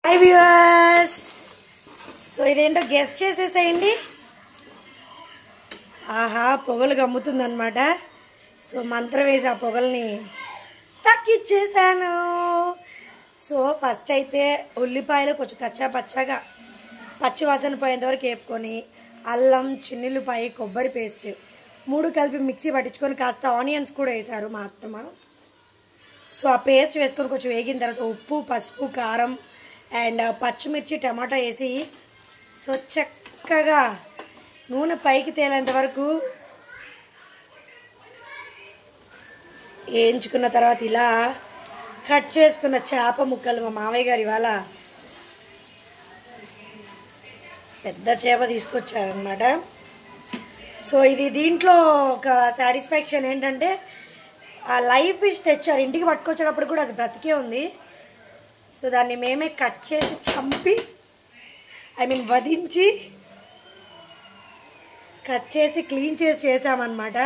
Hi viewers. So ఇదేంటో guest చేసేసేయండి. ఆహా, పొగలు గమ్ముతుందన్నమాట. సో మంత్రం వేసి ఆ పొగల్ని తక్కిచ్చేసాను. సో ఫస్ట్ అయితే ఉల్లిపాయలు కొంచెం కచ్చా పచ్చగా పచ్చి వాసన పోయేంత వరకు వేపుకొని అల్లం, చిన్నుల్లిపాయ, కొబ్బరి పేస్ట్ 3 కలిపి మిక్సీ పట్టించుకొని కాస్త ఆనియన్స్ కూడా వేసారు మా అత్తమ్మ. సో ఆ పేస్ట్ వేసుకొని కొంచెం వేగిన తర్వాత ఉప్పు, పసుపు, కారం అండ్ పచ్చిమిర్చి, టమాటా వేసి సో చక్కగా నూనె పైకి తేలేంత వరకు వేయించుకున్న తర్వాత ఇలా కట్ చేసుకున్న చేప ముక్కలు మా మామయ్య గారు ఇవాళ పెద్ద చేప తీసుకొచ్చారనమాట. సో ఇది దీంట్లో ఒక సాటిస్ఫాక్షన్ ఏంటంటే ఆ లైవ్ ఫిష్ తెచ్చారు, ఇంటికి పట్టుకొచ్చేటప్పుడు కూడా అది బ్రతికే ఉంది. సో దాన్ని మేమే కట్ చేసి చంపి వధించి కట్ చేసి క్లీన్ చేసి చేసామన్నమాట.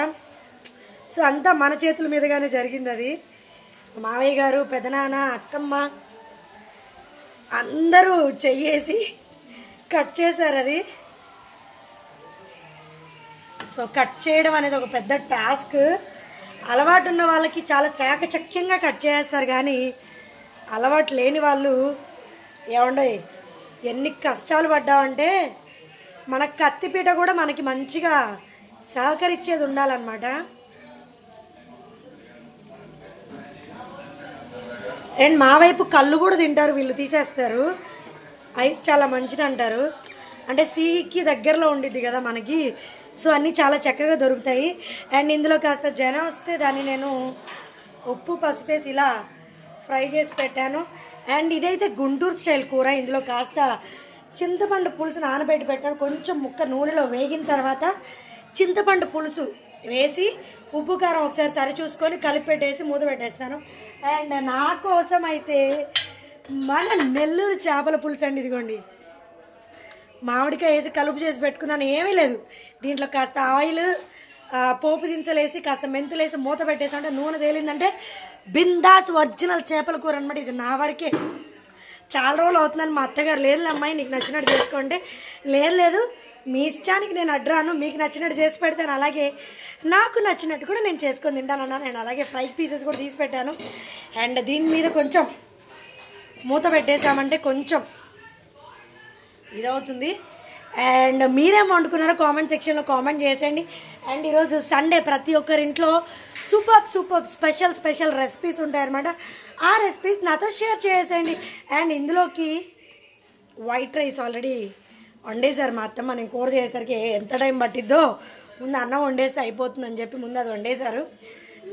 సో అంతా మన చేతుల మీదుగానే జరిగింది. అది మావయ్య గారు, పెదనాన్న, అత్తమ్మ అందరూ చెయ్యేసి కట్ చేశారు అది. సో కట్ చేయడం అనేది ఒక పెద్ద టాస్క్. అలవాటు ఉన్న వాళ్ళకి చాలా చాకచక్యంగా కట్ చేస్తారు, కానీ అలవాటు లేని వాళ్ళు ఏమండో ఎన్ని కష్టాలు పడ్డామంటే మన కత్తిపీట కూడా మనకి మంచిగా సహకరించేది ఉండాలన్నమాట. అండ్ మా వైపు కళ్ళు కూడా తింటారు వీళ్ళు, తీసేస్తారు. ఐస్ చాలా మంచిది అంటారు, అంటే సీకి దగ్గరలో ఉండిద్ది కదా మనకి. సో అన్నీ చాలా చక్కగా దొరుకుతాయి. అండ్ ఇందులో కాస్త జనం వస్తే దాన్ని నేను ఉప్పు, పసుపేసి ఇలా ఫ్రై చేసి పెట్టాను. అండ్ ఇదైతే గుంటూరు స్టైల్ కూర. ఇందులో కాస్త చింతపండు పులుసు నానబెట్టి పెట్టాను. కొంచెం ముక్క నూనెలో వేగిన తర్వాత చింతపండు పులుసు వేసి ఉప్పు, కారం ఒకసారి సరి చూసుకొని కలిపి పెట్టేసి మూత పెట్టేస్తాను. అండ్ నా కోసం అయితే మన నెల్లూరు చేపల పులుసు అండి. ఇదిగోండి, మామిడికాయ వేసి కలుపు చేసి పెట్టుకున్నాను, ఏమీ లేదు. దీంట్లో కాస్త ఆయిల్, పోపు దినుసులు వేసి కాస్త మెంతులు వేసి మూత పెట్టేసి అంటే నూనె తేలిందంటే బిందాస్ ఒరిజినల్ చేపల కూర అనమాట. ఇది నా వరకే. చాలా రోజులు అవుతుందని మా అత్తగారు, లేదు అమ్మాయి నీకు నచ్చినట్టు చేసుకోండి, లేదు మీ ఇష్టానికి నేను అడ్రాను, మీకు నచ్చినట్టు చేసి పెడతాను, అలాగే నాకు నచ్చినట్టు కూడా నేను చేసుకొని తింటానన్నా. నేను అలాగే ఫ్రై పీసెస్ కూడా తీసి పెట్టాను. అండ్ దీని మీద కొంచెం మూత పెట్టేసామంటే కొంచెం ఇదవుతుంది. అండ్ మీరేం వండుకున్నారో కామెంట్ సెక్షన్లో కామెంట్ చేసేయండి. అండ్ ఈరోజు సండే, ప్రతి ఒక్కరింట్లో సూపర్ స్పెషల్ రెసిపీస్ ఉంటాయన్నమాట. ఆ రెసిపీస్ నాతో షేర్ చేసేయండి. అండ్ ఇందులోకి వైట్ రైస్ ఆల్రెడీ వండేశారు మా అత్తమ్మ. నేను కూర చేసేసరికి ఎంత టైం పట్టిద్దో ముందు అన్నం వండేస్తే అయిపోతుందని చెప్పి ముందు అది వండేశారు.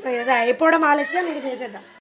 సో ఇది అయిపోవడం ఆలస్యం, నేను చేసేద్దాం.